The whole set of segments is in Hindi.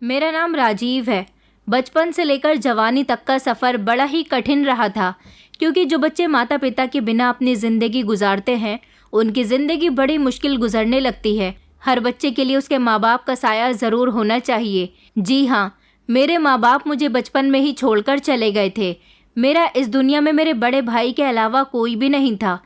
मेरा नाम राजीव है। बचपन से लेकर जवानी तक का सफ़र बड़ा ही कठिन रहा था, क्योंकि जो बच्चे माता पिता के बिना अपनी ज़िंदगी गुजारते हैं, उनकी ज़िंदगी बड़ी मुश्किल गुजरने लगती है। हर बच्चे के लिए उसके माँ बाप का साया ज़रूर होना चाहिए। जी हाँ, मेरे माँ बाप मुझे बचपन में ही छोड़कर चले गए थे। मेरा इस दुनिया में मेरे बड़े भाई के अलावा कोई भी नहीं था।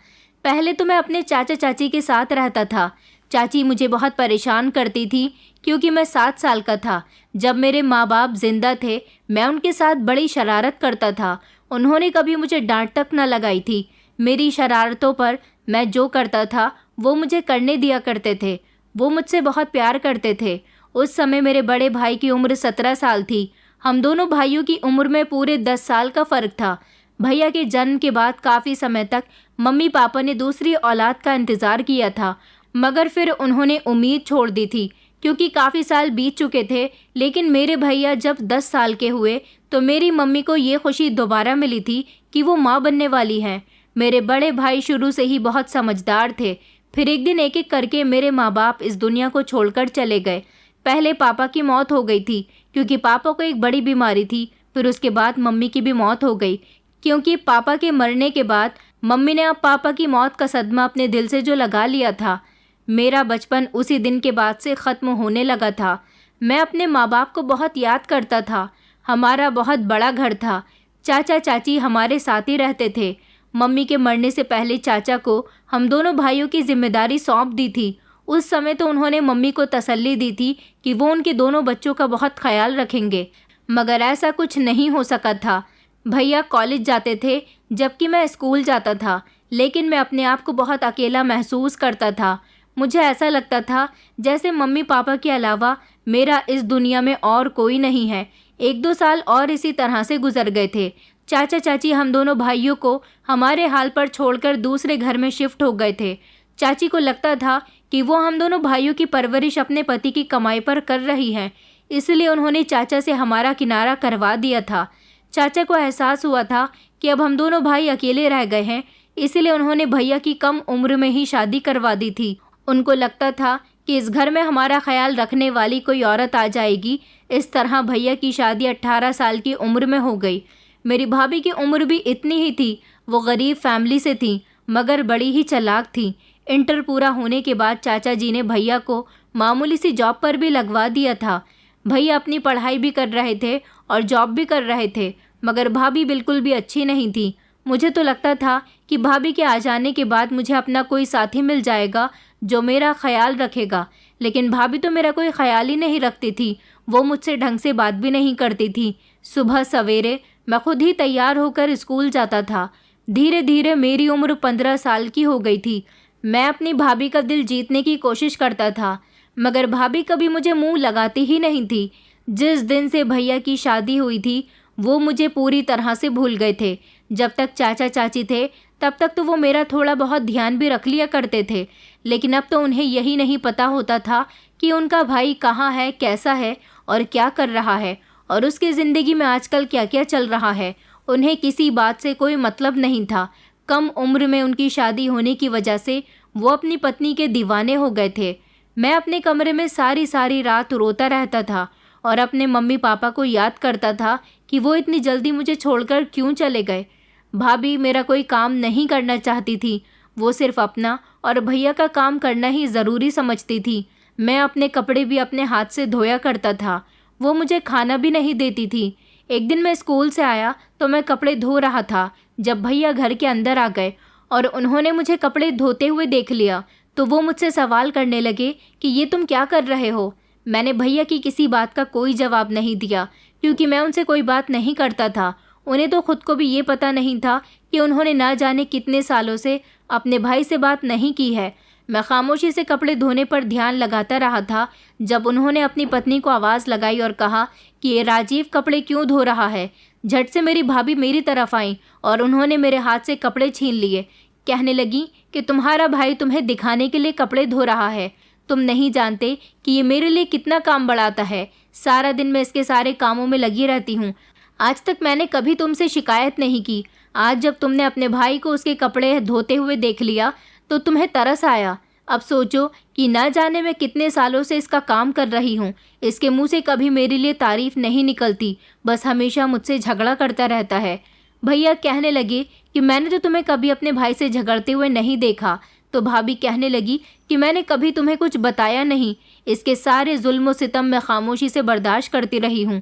पहले तो मैं अपने चाचा चाची के साथ रहता था। चाची मुझे बहुत परेशान करती थी, क्योंकि मैं 7 साल का था। जब मेरे माँ बाप जिंदा थे, मैं उनके साथ बड़ी शरारत करता था। उन्होंने कभी मुझे डांट तक न लगाई थी। मेरी शरारतों पर मैं जो करता था वो मुझे करने दिया करते थे। वो मुझसे बहुत प्यार करते थे। उस समय मेरे बड़े भाई की उम्र 17 साल थी। हम दोनों भाइयों की उम्र में पूरे 10 साल का फ़र्क था। भैया के जन्म के बाद काफ़ी समय तक मम्मी पापा ने दूसरी औलाद का इंतज़ार किया था, मगर फिर उन्होंने उम्मीद छोड़ दी थी, क्योंकि काफ़ी साल बीत चुके थे। लेकिन मेरे भैया जब 10 साल के हुए तो मेरी मम्मी को ये खुशी दोबारा मिली थी कि वो माँ बनने वाली हैं। मेरे बड़े भाई शुरू से ही बहुत समझदार थे। फिर एक दिन एक एक करके मेरे माँ बाप इस दुनिया को छोड़कर चले गए। पहले पापा की मौत हो गई थी, क्योंकि पापा को एक बड़ी बीमारी थी। फिर उसके बाद मम्मी की भी मौत हो गई, क्योंकि पापा के मरने के बाद मम्मी ने अब पापा की मौत का सदमा अपने दिल से जो लगा लिया था। मेरा बचपन उसी दिन के बाद से ख़त्म होने लगा था। मैं अपने माँ बाप को बहुत याद करता था। हमारा बहुत बड़ा घर था। चाचा चाची हमारे साथ ही रहते थे। मम्मी के मरने से पहले चाचा को हम दोनों भाइयों की जिम्मेदारी सौंप दी थी। उस समय तो उन्होंने मम्मी को तसल्ली दी थी कि वो उनके दोनों बच्चों का बहुत ख्याल रखेंगे, मगर ऐसा कुछ नहीं हो सका था। भैया कॉलेज जाते थे, जबकि मैं स्कूल जाता था। लेकिन मैं अपने आप को बहुत अकेला महसूस करता था। मुझे ऐसा लगता था जैसे मम्मी पापा के अलावा मेरा इस दुनिया में और कोई नहीं है। 1-2 साल और इसी तरह से गुजर गए थे। चाचा चाची हम दोनों भाइयों को हमारे हाल पर छोड़कर दूसरे घर में शिफ्ट हो गए थे। चाची को लगता था कि वो हम दोनों भाइयों की परवरिश अपने पति की कमाई पर कर रही हैं, इसलिए उन्होंने चाचा से हमारा किनारा करवा दिया था। चाचा को एहसास हुआ था कि अब हम दोनों भाई अकेले रह गए हैं, इसलिए उन्होंने भैया की कम उम्र में ही शादी करवा दी थी। उनको लगता था कि इस घर में हमारा ख्याल रखने वाली कोई औरत आ जाएगी। इस तरह भैया की शादी 18 साल की उम्र में हो गई। मेरी भाभी की उम्र भी इतनी ही थी। वो गरीब फैमिली से थी, मगर बड़ी ही चालाक थी। इंटर पूरा होने के बाद चाचा जी ने भैया को मामूली सी जॉब पर भी लगवा दिया था। भैया अपनी पढ़ाई भी कर रहे थे और जॉब भी कर रहे थे, मगर भाभी बिल्कुल भी अच्छी नहीं थी। मुझे तो लगता था कि भाभी के आ जाने के बाद मुझे अपना कोई साथी मिल जाएगा जो मेरा ख्याल रखेगा, लेकिन भाभी तो मेरा कोई ख्याल ही नहीं रखती थी। वो मुझसे ढंग से बात भी नहीं करती थी। सुबह सवेरे मैं खुद ही तैयार होकर स्कूल जाता था। धीरे धीरे मेरी उम्र 15 साल की हो गई थी। मैं अपनी भाभी का दिल जीतने की कोशिश करता था, मगर भाभी कभी मुझे मुंह लगाती ही नहीं थी। जिस दिन से भैया की शादी हुई थी, वो मुझे पूरी तरह से भूल गए थे। जब तक चाचा चाची थे, तब तक तो वो मेरा थोड़ा बहुत ध्यान भी रख लिया करते थे, लेकिन अब तो उन्हें यही नहीं पता होता था कि उनका भाई कहाँ है, कैसा है और क्या कर रहा है, और उसकी ज़िंदगी में आजकल क्या क्या चल रहा है। उन्हें किसी बात से कोई मतलब नहीं था। कम उम्र में उनकी शादी होने की वजह से वो अपनी पत्नी के दीवाने हो गए थे। मैं अपने कमरे में सारी सारी रात रोता रहता था और अपने मम्मी पापा को याद करता था कि वो इतनी जल्दी मुझे छोड़कर क्यों चले गए। भाभी मेरा कोई काम नहीं करना चाहती थी। वो सिर्फ अपना और भैया का काम करना ही ज़रूरी समझती थी। मैं अपने कपड़े भी अपने हाथ से धोया करता था। वो मुझे खाना भी नहीं देती थी। एक दिन मैं स्कूल से आया तो मैं कपड़े धो रहा था, जब भैया घर के अंदर आ गए और उन्होंने मुझे कपड़े धोते हुए देख लिया, तो वो मुझसे सवाल करने लगे कि ये तुम क्या कर रहे हो। मैंने भैया की किसी बात का कोई जवाब नहीं दिया, क्योंकि मैं उनसे कोई बात नहीं करता था। उन्हें तो खुद को भी ये पता नहीं था कि उन्होंने ना जाने कितने सालों से अपने भाई से बात नहीं की है। मैं खामोशी से कपड़े धोने पर ध्यान लगाता रहा था, जब उन्होंने अपनी पत्नी को आवाज़ लगाई और कहा कि ये राजीव कपड़े क्यों धो रहा है। झट से मेरी भाभी मेरी तरफ आई और उन्होंने मेरे हाथ से कपड़े छीन लिए। कहने लगी कि तुम्हारा भाई तुम्हें दिखाने के लिए कपड़े धो रहा है। तुम नहीं जानते कि ये मेरे लिए कितना काम बढ़ाता है। सारा दिन मैं इसके सारे कामों में लगी रहती हूँ। आज तक मैंने कभी तुमसे शिकायत नहीं की। आज जब तुमने अपने भाई को उसके कपड़े धोते हुए देख लिया तो तुम्हें तरस आया। अब सोचो कि ना जाने मैं कितने सालों से इसका काम कर रही हूँ। इसके मुंह से कभी मेरे लिए तारीफ नहीं निकलती, बस हमेशा मुझसे झगड़ा करता रहता है। भैया कहने लगे कि मैंने तो तुम्हें कभी अपने भाई से झगड़ते हुए नहीं देखा। तो भाभी कहने लगी कि मैंने कभी तुम्हें कुछ बताया नहीं, इसके सारे जुल्म व सितम मैं खामोशी से बर्दाश्त करती रही हूँ।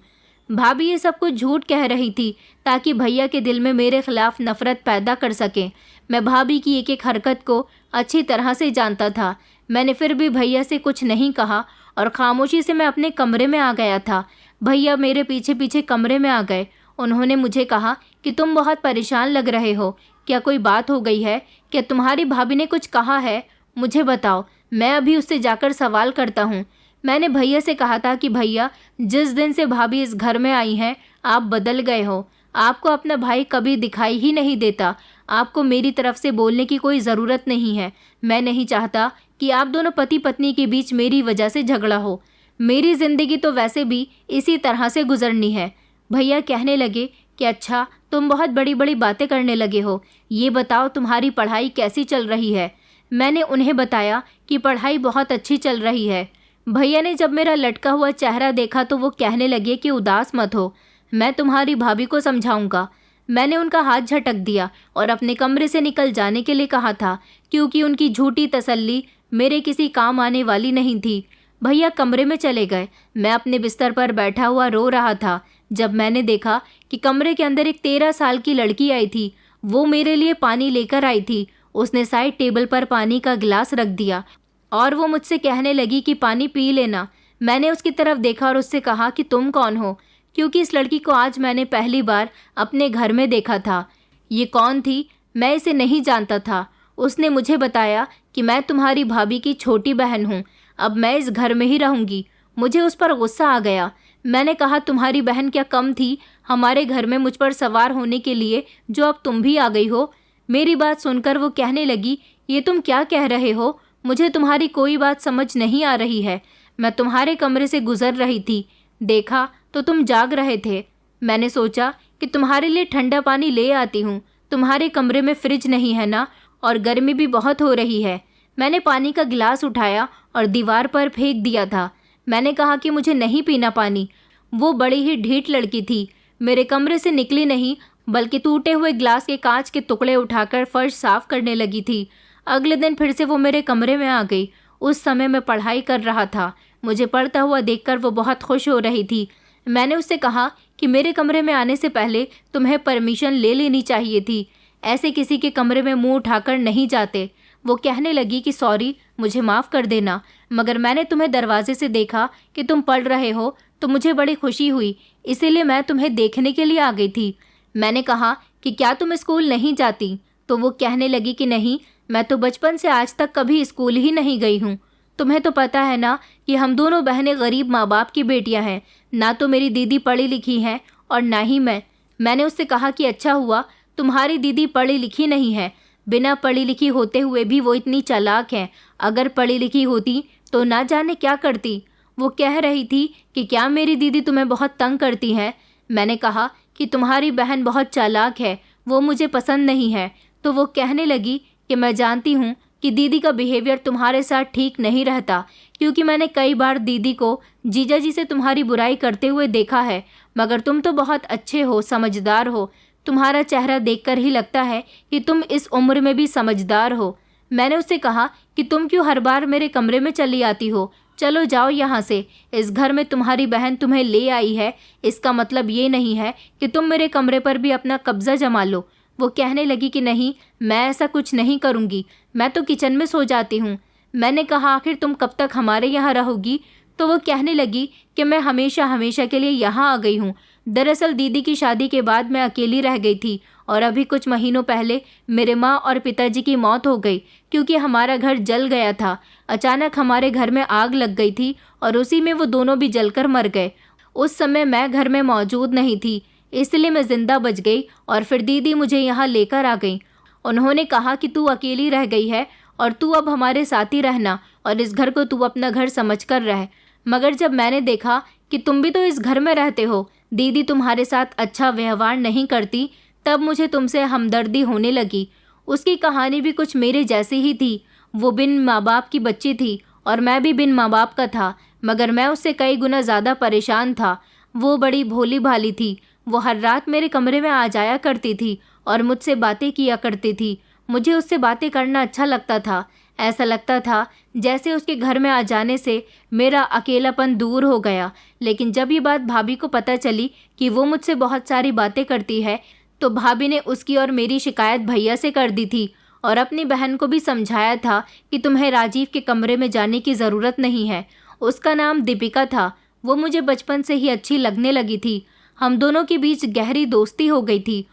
भाभी ये सब कुछ झूठ कह रही थी ताकि भैया के दिल में मेरे खिलाफ नफरत पैदा कर सकें। मैं भाभी की एक एक हरकत को अच्छी तरह से जानता था। मैंने फिर भी भैया से कुछ नहीं कहा और खामोशी से मैं अपने कमरे में आ गया था। भैया मेरे पीछे पीछे कमरे में आ गए। उन्होंने मुझे कहा कि तुम बहुत परेशान लग रहे हो, क्या कोई बात हो गई है? क्या तुम्हारी भाभी ने कुछ कहा है? मुझे बताओ, मैं अभी उससे जाकर सवाल करता हूँ। मैंने भैया से कहा था कि भैया, जिस दिन से भाभी इस घर में आई हैं आप बदल गए हो। आपको अपना भाई कभी दिखाई ही नहीं देता। आपको मेरी तरफ से बोलने की कोई ज़रूरत नहीं है। मैं नहीं चाहता कि आप दोनों पति पत्नी के बीच मेरी वजह से झगड़ा हो। मेरी ज़िंदगी तो वैसे भी इसी तरह से गुजरनी है। भैया कहने लगे कि अच्छा, तुम बहुत बड़ी बड़ी बातें करने लगे हो। ये बताओ तुम्हारी पढ़ाई कैसी चल रही है? मैंने उन्हें बताया कि पढ़ाई बहुत अच्छी चल रही है। भैया ने जब मेरा लटका हुआ चेहरा देखा तो वो कहने लगे कि उदास मत हो, मैं तुम्हारी भाभी को समझाऊंगा। मैंने उनका हाथ झटक दिया और अपने कमरे से निकल जाने के लिए कहा था, क्योंकि उनकी झूठी तसल्ली मेरे किसी काम आने वाली नहीं थी। भैया कमरे में चले गए। मैं अपने बिस्तर पर बैठा हुआ रो रहा था जब मैंने देखा कि कमरे के अंदर एक 13 साल की लड़की आई थी। वो मेरे लिए पानी लेकर आई थी। उसने साइड टेबल पर पानी का गिलास रख दिया और वो मुझसे कहने लगी कि पानी पी लेना। मैंने उसकी तरफ देखा और उससे कहा कि तुम कौन हो, क्योंकि इस लड़की को आज मैंने पहली बार अपने घर में देखा था। ये कौन थी? मैं इसे नहीं जानता था। उसने मुझे बताया कि मैं तुम्हारी भाभी की छोटी बहन हूँ। अब मैं इस घर में ही रहूँगी। मुझे उस पर गुस्सा आ गया। मैंने कहा, तुम्हारी बहन क्या कम थी हमारे घर में मुझ पर सवार होने के लिए, जो अब तुम भी आ गई हो? मेरी बात सुनकर वो कहने लगी, ये तुम क्या कह रहे हो? मुझे तुम्हारी कोई बात समझ नहीं आ रही है। मैं तुम्हारे कमरे से गुजर रही थी, देखा तो तुम जाग रहे थे। मैंने सोचा कि तुम्हारे लिए ठंडा पानी ले आती हूँ। तुम्हारे कमरे में फ्रिज नहीं है ना, और गर्मी भी बहुत हो रही है। मैंने पानी का गिलास उठाया और दीवार पर फेंक दिया था। मैंने कहा कि मुझे नहीं पीना पानी। वो बड़ी ही ढीठ लड़की थी। मेरे कमरे से निकली नहीं, बल्कि टूटे हुए ग्लास के कांच के टुकड़े उठाकर फर्श साफ करने लगी थी। अगले दिन फिर से वो मेरे कमरे में आ गई। उस समय मैं पढ़ाई कर रहा था। मुझे पढ़ता हुआ देखकर वो बहुत खुश हो रही थी। मैंने उससे कहा कि मेरे कमरे में आने से पहले तुम्हें परमिशन ले लेनी चाहिए थी। ऐसे किसी के कमरे में मुंह उठाकर नहीं जाते। वो कहने लगी कि सॉरी, मुझे माफ़ कर देना, मगर मैंने तुम्हें दरवाजे से देखा कि तुम पढ़ रहे हो तो मुझे बड़ी खुशी हुई, इसीलिए मैं तुम्हें देखने के लिए आ गई थी। मैंने कहा कि क्या तुम स्कूल नहीं जाती? तो वो कहने लगी कि नहीं, मैं तो बचपन से आज तक कभी स्कूल ही नहीं गई हूँ। तुम्हें तो पता है ना कि हम दोनों बहनें गरीब माँ बाप की बेटियाँ हैं। ना तो मेरी दीदी पढ़ी लिखी हैं और ना ही मैं। मैंने उससे कहा कि अच्छा हुआ तुम्हारी दीदी पढ़ी लिखी नहीं है। बिना पढ़ी लिखी होते हुए भी वो इतनी चालाक है। अगर पढ़ी लिखी होती तो ना जाने क्या करती। वो कह रही थी कि क्या मेरी दीदी तुम्हें बहुत तंग करती है? मैंने कहा कि तुम्हारी बहन बहुत चालाक है, वो मुझे पसंद नहीं है। तो वो कहने लगी कि मैं जानती हूँ कि दीदी का बिहेवियर तुम्हारे साथ ठीक नहीं रहता, क्योंकि मैंने कई बार दीदी को जीजा जी से तुम्हारी बुराई करते हुए देखा है, मगर तुम तो बहुत अच्छे हो, समझदार हो। तुम्हारा चेहरा देखकर ही लगता है कि तुम इस उम्र में भी समझदार हो। मैंने उससे कहा कि तुम क्यों हर बार मेरे कमरे में चली आती हो? चलो जाओ यहाँ से। इस घर में तुम्हारी बहन तुम्हें ले आई है, इसका मतलब ये नहीं है कि तुम मेरे कमरे पर भी अपना कब्जा जमा लो। वो कहने लगी कि नहीं, मैं ऐसा कुछ नहीं करूँगी, मैं तो किचन में सो जाती हूँ। मैंने कहा आखिर तुम कब तक हमारे यहाँ रहोगी? तो वो कहने लगी कि मैं हमेशा हमेशा के लिए यहाँ आ गई हूँ। दरअसल दीदी की शादी के बाद मैं अकेली रह गई थी और अभी कुछ महीनों पहले मेरे माँ और पिताजी की मौत हो गई, क्योंकि हमारा घर जल गया था। अचानक हमारे घर में आग लग गई थी और उसी में वो दोनों भी जलकर मर गए। उस समय मैं घर में मौजूद नहीं थी, इसलिए मैं जिंदा बच गई और फिर दीदी मुझे यहाँ लेकर आ गई। उन्होंने कहा कि तू अकेली रह गई है और तू अब हमारे साथ ही रहना और इस घर को तू अपना घर समझकर रह। मगर जब मैंने देखा कि तुम भी तो इस घर में रहते हो, दीदी तुम्हारे साथ अच्छा व्यवहार नहीं करती, तब मुझे तुमसे हमदर्दी होने लगी। उसकी कहानी भी कुछ मेरे जैसी ही थी। वो बिन माँ बाप की बच्ची थी और मैं भी बिन माँ बाप का था, मगर मैं उससे कई गुना ज़्यादा परेशान था। वो बड़ी भोली भाली थी। वो हर रात मेरे कमरे में आ जाया करती थी और मुझसे बातें किया करती थी। मुझे उससे बातें करना अच्छा लगता था। ऐसा लगता था जैसे उसके घर में आ जाने से मेरा अकेलापन दूर हो गया। लेकिन जब ये बात भाभी को पता चली कि वो मुझसे बहुत सारी बातें करती है, तो भाभी ने उसकी और मेरी शिकायत भैया से कर दी थी और अपनी बहन को भी समझाया था कि तुम्हें राजीव के कमरे में जाने की ज़रूरत नहीं है। उसका नाम दीपिका था। वो मुझे बचपन से ही अच्छी लगने लगी थी। हम दोनों के बीच गहरी दोस्ती हो गई थी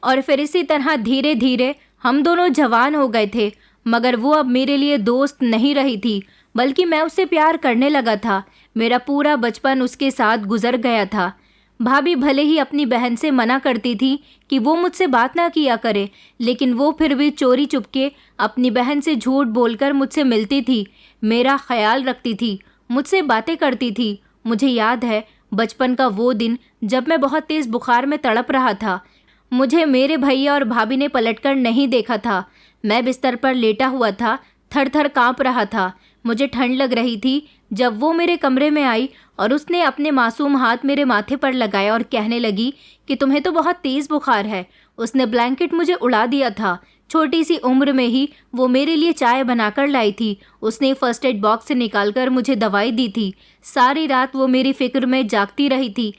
और फिर इसी तरह धीरे धीरे हम दोनों जवान हो गए थे। मगर वो अब मेरे लिए दोस्त नहीं रही थी, बल्कि मैं उससे प्यार करने लगा था। मेरा पूरा बचपन उसके साथ गुजर गया था। भाभी भले ही अपनी बहन से मना करती थी कि वो मुझसे बात ना किया करे, लेकिन वो फिर भी चोरी चुपके अपनी बहन से झूठ बोलकर मुझसे मिलती थी, मेरा ख्याल रखती थी, मुझसे बातें करती थी। मुझे याद है बचपन का वो दिन जब मैं बहुत तेज़ बुखार में तड़प रहा था। मुझे मेरे भैया और भाभी ने पलटकर नहीं देखा था। मैं बिस्तर पर लेटा हुआ था, थर थर काँप रहा था। मुझे ठंड लग रही थी जब वो मेरे कमरे में आई और उसने अपने मासूम हाथ मेरे माथे पर लगाया और कहने लगी कि तुम्हें तो बहुत तेज़ बुखार है। उसने ब्लैंकेट मुझे उड़ा दिया था। छोटी सी उम्र में ही वो मेरे लिए चाय बनाकर लाई थी। उसने फर्स्ट एड बॉक्स से निकालकर मुझे दवाई दी थी। सारी रात वो मेरी फिक्र में जागती रही थी,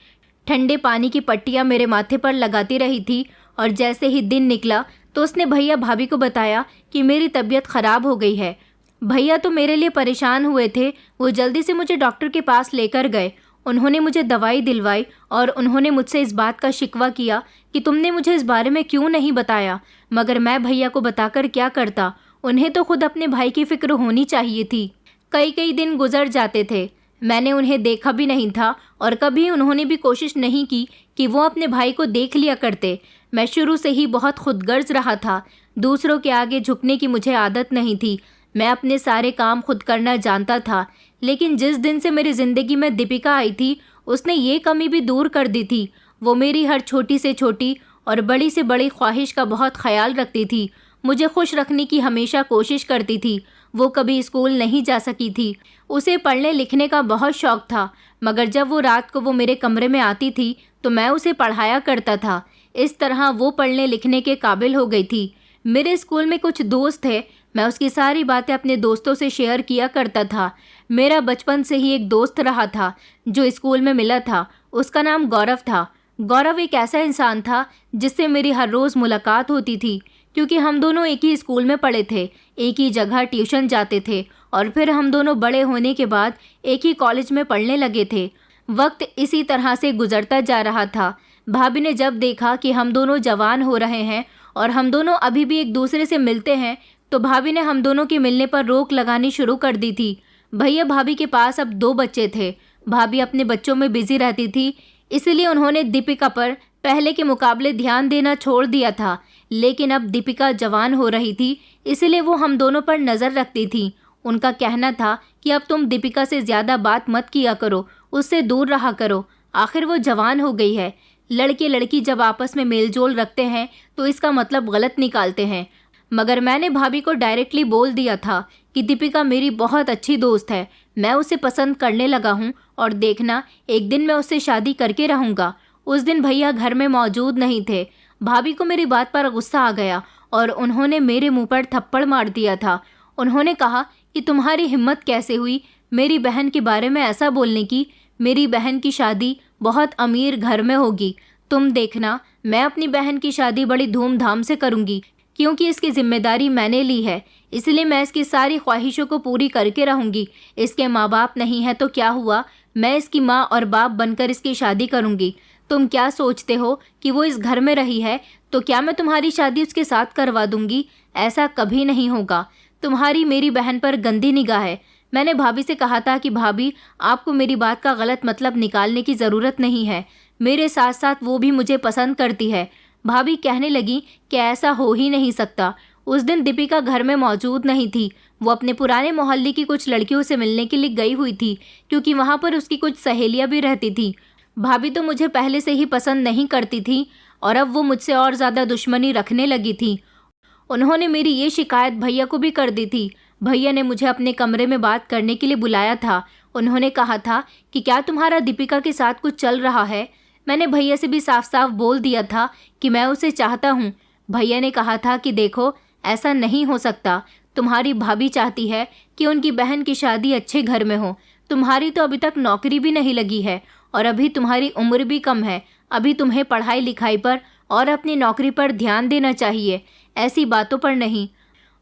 ठंडे पानी की पट्टियाँ मेरे माथे पर लगाती रही थी। और जैसे ही दिन निकला तो उसने भैया भाभी को बताया कि मेरी तबीयत ख़राब हो गई है। भैया तो मेरे लिए परेशान हुए थे। वो जल्दी से मुझे डॉक्टर के पास लेकर गए। उन्होंने मुझे दवाई दिलवाई और उन्होंने मुझसे इस बात का शिकवा किया कि तुमने मुझे इस बारे में क्यों नहीं बताया। मगर मैं भैया को बताकर क्या करता, उन्हें तो खुद अपने भाई की फिक्र होनी चाहिए थी। कई कई दिन गुजर जाते थे, मैंने उन्हें देखा भी नहीं था और कभी उन्होंने भी कोशिश नहीं की कि वो अपने भाई को देख लिया करते। मैं शुरू से ही बहुत खुदगर्ज रहा था। दूसरों के आगे झुकने की मुझे आदत नहीं थी। मैं अपने सारे काम खुद करना जानता था। लेकिन जिस दिन से मेरी ज़िंदगी में दीपिका आई थी, उसने ये कमी भी दूर कर दी थी। वो मेरी हर छोटी से छोटी और बड़ी से बड़ी ख्वाहिश का बहुत ख्याल रखती थी। मुझे खुश रखने की हमेशा कोशिश करती थी। वो कभी स्कूल नहीं जा सकी थी। उसे पढ़ने लिखने का बहुत शौक़ था, मगर जब वो रात को मेरे कमरे में आती थी तो मैं उसे पढ़ाया करता था। इस तरह वो पढ़ने लिखने के काबिल हो गई थी। मेरे स्कूल में कुछ दोस्त थे, मैं उसकी सारी बातें अपने दोस्तों से शेयर किया करता था। मेरा बचपन से ही एक दोस्त रहा था जो स्कूल में मिला था। उसका नाम गौरव था। गौरव एक ऐसा इंसान था जिससे मेरी हर रोज़ मुलाकात होती थी, क्योंकि हम दोनों एक ही स्कूल में पढ़े थे, एक ही जगह ट्यूशन जाते थे और फिर हम दोनों बड़े होने के बाद एक ही कॉलेज में पढ़ने लगे थे। वक्त इसी तरह से गुजरता जा रहा था। भाभी ने जब देखा कि हम दोनों जवान हो रहे हैं और हम दोनों अभी भी एक दूसरे से मिलते हैं, तो भाभी ने हम दोनों के मिलने पर रोक लगानी शुरू कर दी थी। भैया भाभी के पास अब 2 बच्चे थे। भाभी अपने बच्चों में बिजी रहती थी, इसलिए उन्होंने दीपिका पर पहले के मुकाबले ध्यान देना छोड़ दिया था। लेकिन अब दीपिका जवान हो रही थी, इसलिए वो हम दोनों पर नज़र रखती थी। उनका कहना था कि अब तुम दीपिका से ज़्यादा बात मत किया करो, उससे दूर रहा करो, आखिर वो जवान हो गई है। लड़के लड़की जब आपस में मेलजोल रखते हैं तो इसका मतलब गलत निकालते हैं। मगर मैंने भाभी को डायरेक्टली बोल दिया था कि दीपिका मेरी बहुत अच्छी दोस्त है, मैं उसे पसंद करने लगा हूँ और देखना एक दिन मैं उससे शादी करके रहूँगा। उस दिन भैया घर में मौजूद नहीं थे। भाभी को मेरी बात पर गुस्सा आ गया और उन्होंने मेरे मुंह पर थप्पड़ मार दिया था। उन्होंने कहा कि तुम्हारी हिम्मत कैसे हुई मेरी बहन के बारे में ऐसा बोलने की। मेरी बहन की शादी बहुत अमीर घर में होगी। तुम देखना, मैं अपनी बहन की शादी बड़ी धूमधाम से करूँगी, क्योंकि इसकी जिम्मेदारी मैंने ली है, इसलिए मैं इसकी सारी ख्वाहिशों को पूरी करके रहूँगी। इसके माँ बाप नहीं है तो क्या हुआ, मैं इसकी माँ और बाप बनकर इसकी शादी करूँगी। तुम क्या सोचते हो कि वो इस घर में रही है तो क्या मैं तुम्हारी शादी उसके साथ करवा दूँगी? ऐसा कभी नहीं होगा। तुम्हारी मेरी बहन पर गंदी निगाह है। मैंने भाभी से कहा था कि भाभी, आपको मेरी बात का गलत मतलब निकालने की ज़रूरत नहीं है, मेरे साथ साथ वो भी मुझे पसंद करती है। भाभी कहने लगी कि ऐसा हो ही नहीं सकता। उस दिन दीपिका घर में मौजूद नहीं थी। वो अपने पुराने मोहल्ले की कुछ लड़कियों से मिलने के लिए गई हुई थी, क्योंकि वहाँ पर उसकी कुछ सहेलियाँ भी रहती थी। भाभी तो मुझे पहले से ही पसंद नहीं करती थी और अब वो मुझसे और ज़्यादा दुश्मनी रखने लगी थी। उन्होंने मेरी ये शिकायत भैया को भी कर दी थी। भैया ने मुझे अपने कमरे में बात करने के लिए बुलाया था। उन्होंने कहा था कि क्या तुम्हारा दीपिका के साथ कुछ चल रहा है। मैंने भैया से भी साफ साफ बोल दिया था कि मैं उसे चाहता हूँ। भैया ने कहा था कि देखो, ऐसा नहीं हो सकता। तुम्हारी भाभी चाहती है कि उनकी बहन की शादी अच्छे घर में हो। तुम्हारी तो अभी तक नौकरी भी नहीं लगी है और अभी तुम्हारी उम्र भी कम है। अभी तुम्हें पढ़ाई लिखाई पर और अपनी नौकरी पर ध्यान देना चाहिए, ऐसी बातों पर नहीं।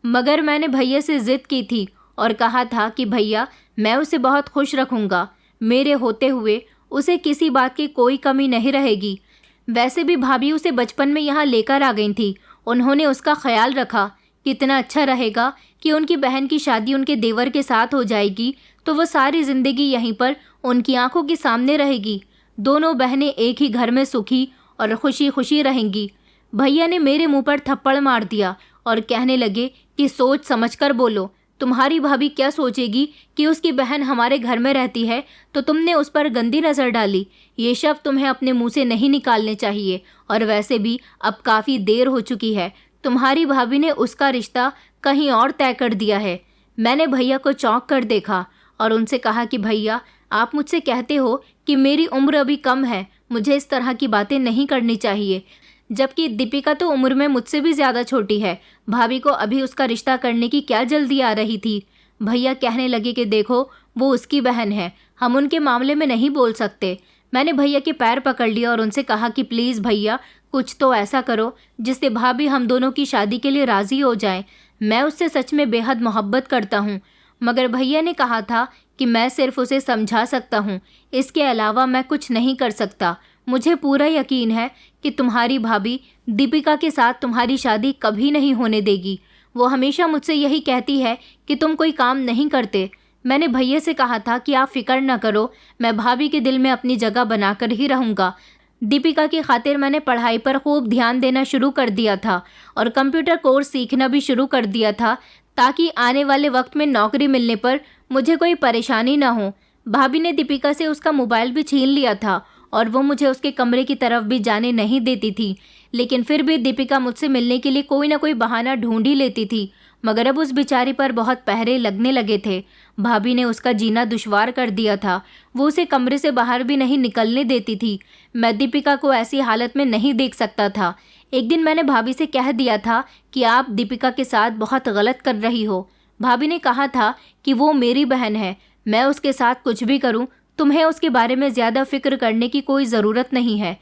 मगर मैंने भैया से ज़िद की थी और कहा था कि भैया, मैं उसे बहुत खुश रखूँगा। मेरे होते हुए उसे किसी बात की कोई कमी नहीं रहेगी। वैसे भी भाभी उसे बचपन में यहाँ लेकर आ गई थी। उन्होंने उसका ख्याल रखा। कितना अच्छा रहेगा कि उनकी बहन की शादी उनके देवर के साथ हो जाएगी तो वो सारी ज़िंदगी यहीं पर उनकी आंखों के सामने रहेगी। दोनों बहनें एक ही घर में सुखी और खुशी खुशी रहेंगी। भैया ने मेरे मुंह पर थप्पड़ मार दिया और कहने लगे कि सोच समझकर बोलो। तुम्हारी भाभी क्या सोचेगी कि उसकी बहन हमारे घर में रहती है तो तुमने उस पर गंदी नज़र डाली। ये शब्द तुम्हें अपने मुंह से नहीं निकालने चाहिए। और वैसे भी अब काफ़ी देर हो चुकी है। तुम्हारी भाभी ने उसका रिश्ता कहीं और तय कर दिया है। मैंने भैया को चौंक कर देखा और उनसे कहा कि भैया, आप मुझसे कहते हो कि मेरी उम्र अभी कम है, मुझे इस तरह की बातें नहीं करनी चाहिए। जबकि दीपिका तो उम्र में मुझसे भी ज़्यादा छोटी है। भाभी को अभी उसका रिश्ता करने की क्या जल्दी आ रही थी। भैया कहने लगे कि देखो, वो उसकी बहन है, हम उनके मामले में नहीं बोल सकते। मैंने भैया के पैर पकड़ लिया और उनसे कहा कि प्लीज़ भैया, कुछ तो ऐसा करो जिससे भाभी हम दोनों की शादी के लिए राज़ी हो जाए। मैं उससे सच में बेहद मोहब्बत करता हूँ। मगर भैया ने कहा था कि मैं सिर्फ उसे समझा सकता हूँ, इसके अलावा मैं कुछ नहीं कर सकता। मुझे पूरा यकीन है कि तुम्हारी भाभी दीपिका के साथ तुम्हारी शादी कभी नहीं होने देगी। वो हमेशा मुझसे यही कहती है कि तुम कोई काम नहीं करते। मैंने भैया से कहा था कि आप फिक्र न करो, मैं भाभी के दिल में अपनी जगह बनाकर ही रहूँगा। दीपिका की खातिर मैंने पढ़ाई पर खूब ध्यान देना शुरू कर दिया था और कंप्यूटर कोर्स सीखना भी शुरू कर दिया था ताकि आने वाले वक्त में नौकरी मिलने पर मुझे कोई परेशानी ना हो। भाभी ने दीपिका से उसका मोबाइल भी छीन लिया था और वो मुझे उसके कमरे की तरफ भी जाने नहीं देती थी। लेकिन फिर भी दीपिका मुझसे मिलने के लिए कोई ना कोई बहाना ढूंढ ही लेती थी। मगर अब उस बेचारी पर बहुत पहरे लगने लगे थे। भाभी ने उसका जीना दुश्वार कर दिया था। वो उसे कमरे से बाहर भी नहीं निकलने देती थी। मैं दीपिका को ऐसी हालत में नहीं देख सकता था। एक दिन मैंने भाभी से कह दिया था कि आप दीपिका के साथ बहुत गलत कर रही हो। भाभी ने कहा था कि वो मेरी बहन है, मैं उसके साथ कुछ भी करूं, तुम्हें उसके बारे में ज़्यादा फिक्र करने की कोई ज़रूरत नहीं है।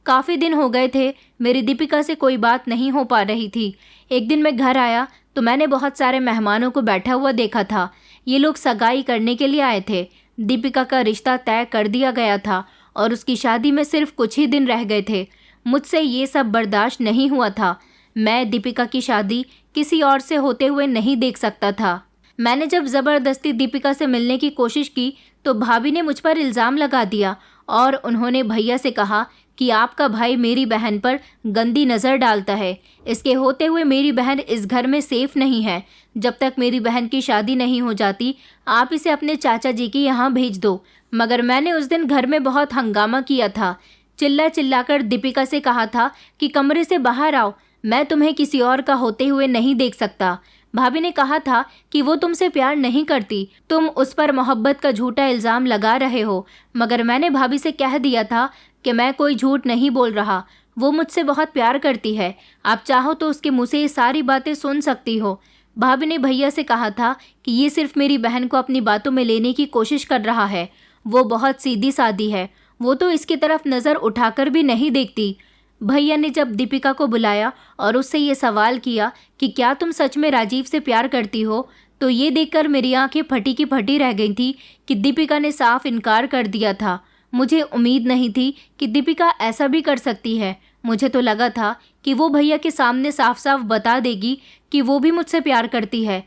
काफ़ी दिन हो गए थे मेरी दीपिका से कोई बात नहीं हो पा रही थी। एक दिन मैं घर आया तो मैंने बहुत सारे मेहमानों को बैठा हुआ देखा था। ये लोग सगाई करने के लिए आए थे। दीपिका का रिश्ता तय कर दिया गया था और उसकी शादी में सिर्फ कुछ ही दिन रह गए थे। मुझसे ये सब बर्दाश्त नहीं हुआ था। मैं दीपिका की शादी किसी और से होते हुए नहीं देख सकता था। मैंने जब ज़बरदस्ती दीपिका से मिलने की कोशिश की तो भाभी ने मुझ पर इल्ज़ाम लगा दिया और उन्होंने भैया से कहा कि आपका भाई मेरी बहन पर गंदी नज़र डालता है। इसके होते हुए मेरी बहन इस घर में सेफ नहीं है। जब तक मेरी बहन की शादी नहीं हो जाती आप इसे अपने चाचा जी के यहाँ भेज दो। मगर मैंने उस दिन घर में बहुत हंगामा किया था। चिल्ला चिल्लाकर दीपिका से कहा था कि कमरे से बाहर आओ, मैं तुम्हें किसी और का होते हुए नहीं देख सकता। भाभी ने कहा था कि वो तुमसे प्यार नहीं करती, तुम उस पर मोहब्बत का झूठा इल्ज़ाम लगा रहे हो। मगर मैंने भाभी से कह दिया था कि मैं कोई झूठ नहीं बोल रहा, वो मुझसे बहुत प्यार करती है। आप चाहो तो उसके मुँह से ये सारी बातें सुन सकती हो। भाभी ने भैया से कहा था कि ये सिर्फ मेरी बहन को अपनी बातों में लेने की कोशिश कर रहा है। वो बहुत सीधी सादी है, वो तो इसकी तरफ नज़र उठाकर भी नहीं देखती। भैया ने जब दीपिका को बुलाया और उससे ये सवाल किया कि क्या तुम सच में राजीव से प्यार करती हो, तो ये देखकर मेरी आंखें फटी की फटी रह गई थी कि दीपिका ने साफ इनकार कर दिया था। मुझे उम्मीद नहीं थी कि दीपिका ऐसा भी कर सकती है। मुझे तो लगा था कि वो भैया के सामने साफ साफ बता देगी कि वो भी मुझसे प्यार करती है,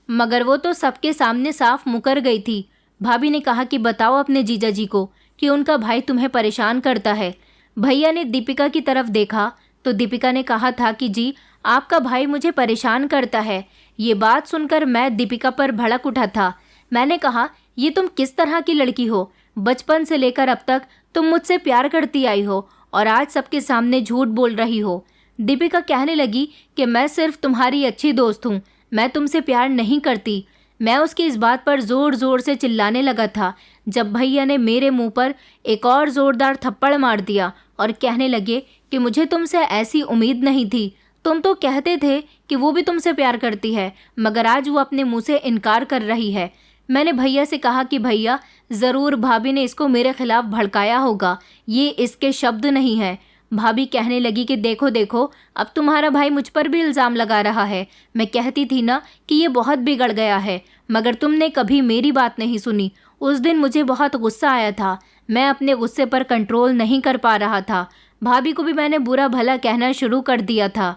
मगर वो तो सबके सामने साफ मुकर गई थी। भाभी ने कहा कि बताओ अपने जीजा जी को कि उनका भाई तुम्हें परेशान करता है। भैया ने दीपिका की तरफ देखा तो दीपिका ने कहा था कि जी, आपका भाई मुझे परेशान करता है। ये बात सुनकर मैं दीपिका पर भड़क उठा था। मैंने कहा, ये तुम किस तरह की लड़की हो? बचपन से लेकर अब तक तुम मुझसे प्यार करती आई हो और आज सबके सामने झूठ बोल रही हो। दीपिका कहने लगी कि मैं सिर्फ तुम्हारी अच्छी दोस्त हूँ, मैं तुमसे प्यार नहीं करती। मैं उसकी इस बात पर ज़ोर ज़ोर से चिल्लाने लगा था जब भैया ने मेरे मुंह पर एक और ज़ोरदार थप्पड़ मार दिया और कहने लगे कि मुझे तुमसे ऐसी उम्मीद नहीं थी। तुम तो कहते थे कि वो भी तुमसे प्यार करती है, मगर आज वो अपने मुंह से इनकार कर रही है। मैंने भैया से कहा कि भैया, ज़रूर भाभी ने इसको मेरे खिलाफ भड़काया होगा, ये इसके शब्द नहीं है। भाभी कहने लगी कि देखो देखो, अब तुम्हारा भाई मुझ पर भी इल्ज़ाम लगा रहा है। मैं कहती थी ना कि ये बहुत बिगड़ गया है, मगर तुमने कभी मेरी बात नहीं सुनी। उस दिन मुझे बहुत गुस्सा आया था, मैं अपने गुस्से पर कंट्रोल नहीं कर पा रहा था। भाभी को भी मैंने बुरा भला कहना शुरू कर दिया था।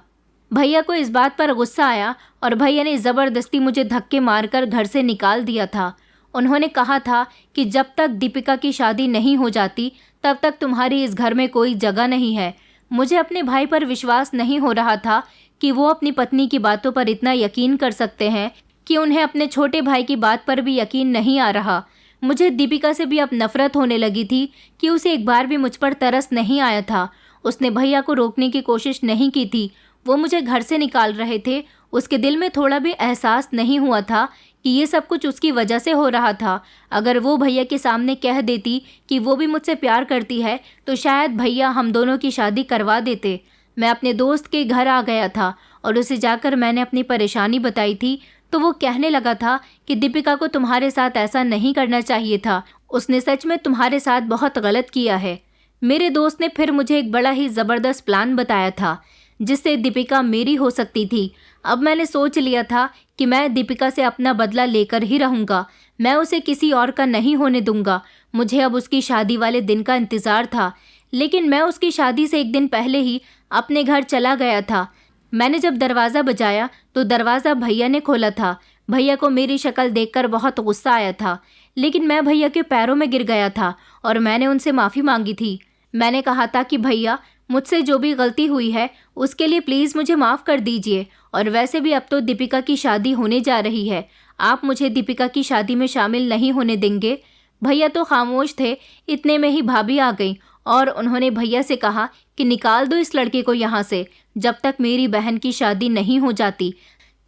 भैया को इस बात पर गुस्सा आया और भैया ने ज़बरदस्ती मुझे धक्के मारकर घर से निकाल दिया था। उन्होंने कहा था कि जब तक दीपिका की शादी नहीं हो जाती तब तक तुम्हारी इस घर में कोई जगह नहीं है। मुझे अपने भाई पर विश्वास नहीं हो रहा था कि वो अपनी पत्नी की बातों पर इतना यकीन कर सकते हैं कि उन्हें अपने छोटे भाई की बात पर भी यकीन नहीं आ रहा। मुझे दीपिका से भी अब नफ़रत होने लगी थी कि उसे एक बार भी मुझ पर तरस नहीं आया था। उसने भैया को रोकने की कोशिश नहीं की थी। वो मुझे घर से निकाल रहे थे। उसके दिल में थोड़ा भी एहसास नहीं हुआ था कि ये सब कुछ उसकी वजह से हो रहा था। अगर वो भैया के सामने कह देती कि वो भी मुझसे प्यार करती है तो शायद भैया हम दोनों की शादी करवा देते। मैं अपने दोस्त के घर आ गया था और उसे जाकर मैंने अपनी परेशानी बताई थी तो वो कहने लगा था कि दीपिका को तुम्हारे साथ ऐसा नहीं करना चाहिए था, उसने सच में तुम्हारे साथ बहुत गलत किया है। मेरे दोस्त ने फिर मुझे एक बड़ा ही ज़बरदस्त प्लान बताया था जिससे दीपिका मेरी हो सकती थी। अब मैंने सोच लिया था कि मैं दीपिका से अपना बदला लेकर ही रहूँगा। मैं उसे किसी और का नहीं होने दूंगा। मुझे अब उसकी शादी वाले दिन का इंतज़ार था, लेकिन मैं उसकी शादी से एक दिन पहले ही अपने घर चला गया था। मैंने जब दरवाज़ा बजाया तो दरवाज़ा भैया ने खोला था। भैया को मेरी शक्ल देखकर बहुत गुस्सा आया था, लेकिन मैं भैया के पैरों में गिर गया था और मैंने उनसे माफ़ी मांगी थी। मैंने कहा था कि भैया, मुझसे जो भी गलती हुई है उसके लिए प्लीज़ मुझे माफ़ कर दीजिए, और वैसे भी अब तो दीपिका की शादी होने जा रही है, आप मुझे दीपिका की शादी में शामिल नहीं होने देंगे। भैया तो खामोश थे। इतने में ही भाभी आ गई और उन्होंने भैया से कहा कि निकाल दो इस लड़के को यहाँ से। जब तक मेरी बहन की शादी नहीं हो जाती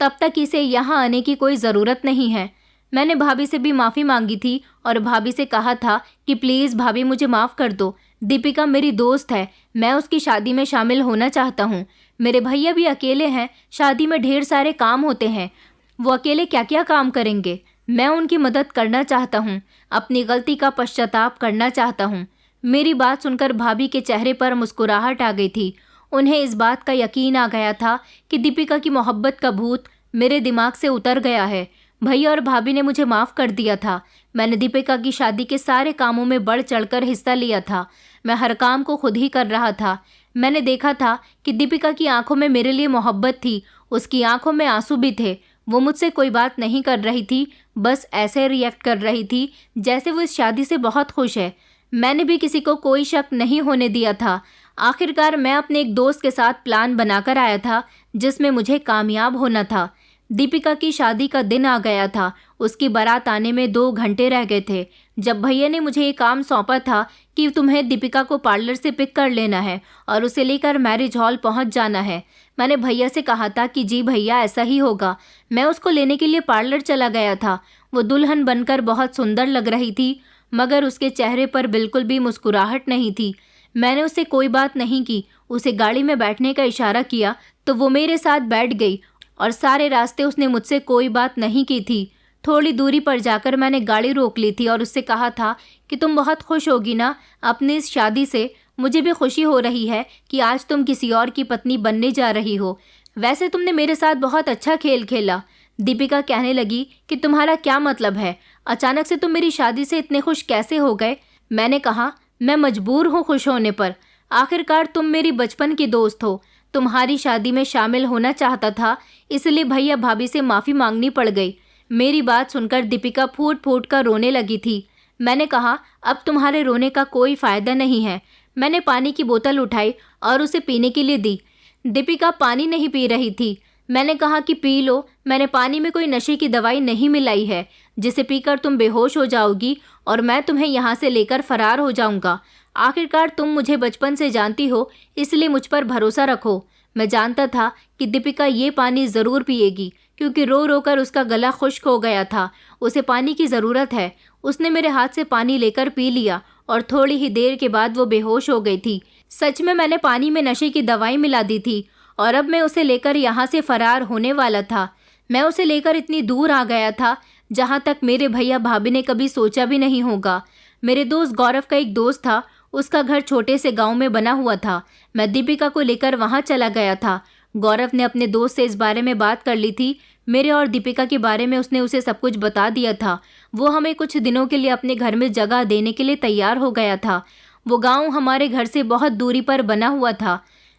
तब तक इसे यहाँ आने की कोई ज़रूरत नहीं है। मैंने भाभी से भी माफ़ी मांगी थी और भाभी से कहा था कि प्लीज़ भाभी मुझे माफ़ कर दो। दीपिका मेरी दोस्त है, मैं उसकी शादी में शामिल होना चाहता हूँ। मेरे भैया भी अकेले हैं, शादी में ढेर सारे काम होते हैं, वो अकेले क्या क्या काम करेंगे। मैं उनकी मदद करना चाहता हूँ, अपनी गलती का पश्चाताप करना चाहता हूँ। मेरी बात सुनकर भाभी के चेहरे पर मुस्कुराहट आ गई थी। उन्हें इस बात का यकीन आ गया था कि दीपिका की मोहब्बत का भूत मेरे दिमाग से उतर गया है। भैया और भाभी ने मुझे माफ़ कर दिया था। मैंने दीपिका की शादी के सारे कामों में बढ़ चढ़कर हिस्सा लिया था। मैं हर काम को खुद ही कर रहा था। मैंने देखा था कि दीपिका की आंखों में मेरे लिए मोहब्बत थी, उसकी आंखों में आंसू भी थे। वो मुझसे कोई बात नहीं कर रही थी, बस ऐसे रिएक्ट कर रही थी जैसे वो इस शादी से बहुत खुश है। मैंने भी किसी को कोई शक नहीं होने दिया था। आखिरकार मैं अपने एक दोस्त के साथ प्लान बनाकर आया था जिसमें मुझे कामयाब होना था। दीपिका की शादी का दिन आ गया था। उसकी बारात आने में 2 घंटे रह गए थे जब भैया ने मुझे ये काम सौंपा था कि तुम्हें दीपिका को पार्लर से पिक कर लेना है और उसे लेकर मैरिज हॉल पहुंच जाना है। मैंने भैया से कहा था कि जी भैया, ऐसा ही होगा। मैं उसको लेने के लिए पार्लर चला गया था। वो दुल्हन बनकर बहुत सुंदर लग रही थी, मगर उसके चेहरे पर बिल्कुल भी मुस्कुराहट नहीं थी। मैंने उससे कोई बात नहीं की। उसे गाड़ी में बैठने का इशारा किया तो वो मेरे साथ बैठ गई और सारे रास्ते उसने मुझसे कोई बात नहीं की थी। थोड़ी दूरी पर जाकर मैंने गाड़ी रोक ली थी और उससे कहा था कि तुम बहुत खुश होगी ना अपनी इस शादी से। मुझे भी खुशी हो रही है कि आज तुम किसी और की पत्नी बनने जा रही हो। वैसे तुमने मेरे साथ बहुत अच्छा खेल खेला। दीपिका कहने लगी कि तुम्हारा क्या मतलब है, अचानक से तुम मेरी शादी से इतने खुश कैसे हो गए। मैंने कहा, मैं मजबूर हूँ खुश होने पर। आखिरकार तुम मेरी बचपन की दोस्त हो। तुम्हारी शादी में शामिल होना चाहता था, इसलिए भैया भाभी से माफ़ी मांगनी पड़ गई। मेरी बात सुनकर दीपिका फूट फूट कर रोने लगी थी। मैंने कहा, अब तुम्हारे रोने का कोई फ़ायदा नहीं है। मैंने पानी की बोतल उठाई और उसे पीने के लिए दी। दीपिका पानी नहीं पी रही थी। मैंने कहा कि पी लो, मैंने पानी में कोई नशे की दवाई नहीं मिलाई है जिसे पीकर तुम बेहोश हो जाओगी और मैं तुम्हें यहाँ से लेकर फरार हो जाऊँगा। आखिरकार तुम मुझे बचपन से जानती हो, इसलिए मुझ पर भरोसा रखो। मैं जानता था कि दीपिका ये पानी ज़रूर पिएगी क्योंकि रो रो कर उसका गला खुश्क हो गया था। उसे पानी की ज़रूरत है। उसने मेरे हाथ से पानी लेकर पी लिया और थोड़ी ही देर के बाद वो बेहोश हो गई थी। सच में मैंने पानी में नशे की दवाई मिला दी थी और अब मैं उसे लेकर यहाँ से फरार होने वाला था। मैं उसे लेकर इतनी दूर आ गया था जहाँ तक मेरे भैया भाभी ने कभी सोचा भी नहीं होगा। मेरे दोस्त गौरव का एक दोस्त था। उसका घर छोटे से गांव में बना हुआ था। मैं दीपिका को लेकर वहां चला गया था। गौरव ने अपने दोस्त से इस बारे में बात कर ली थी। मेरे और दीपिका के बारे में उसने उसे सब कुछ बता दिया था। वो हमें कुछ दिनों के लिए अपने घर में जगह देने के लिए तैयार हो गया था। वो गांव हमारे घर से बहुत दूरी पर बना हुआ था।